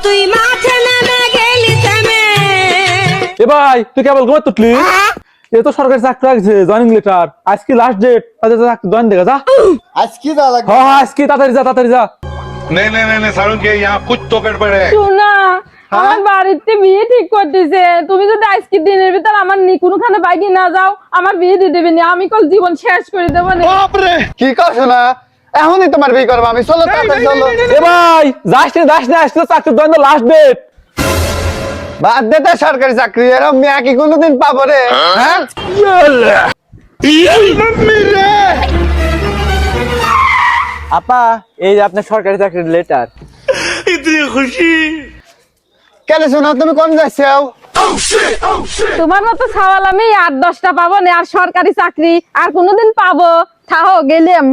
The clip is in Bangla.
তুই মাঠে নেমে গেলি থেমে। এ ভাই তুই কেবল ঘুমাতে তুটলি? এ তো সরকারি চাকরি আছে, জয়েনিং লেটার। আজকে লাস্ট ডেট, তাদের চাকরি জয়েন দেখা যা। আজ কি যা লাগবে? হ্যাঁ আজকে তাড়াতাড়ি যা, তাড়াতাড়ি যা। नहीं नहीं नहीं नहीं सारुण के यहाँ कुछ तो गड़बड़ है। শোনা, আমার বাড়িতে বিয়ে ঠিক করতেছে। তুমি যদি আজকে দিনের ভিতর আমার কোনখানে বাইকে না যাও, আমার বিয়ে দিয়ে দেবে না। আমি কল জীবন শেষ করে দেবো না। কি করছো না? এখনই তোমার বিয়ে করবো আমি। চলো তাড়াতাড়ি চলো। এ ভাই যাস না, আজকে চাকরি জয়েন লাস্ট ডেট। বাদ দে তো সরকারি চাকরি, এরকম মেয়ে কি কোনোদিন পাবো রে? হ্যাঁ আপা, এই যে আপনার সরকারি চাকরির লেটার। কেন শোনা, তুমি কোন যাচ্ছো? তোমার মতো সওয়াল আমি 8-10টা পাবো না। আর সরকারি চাকরি আর কোনোদিন পাবো? থাও গেলাম।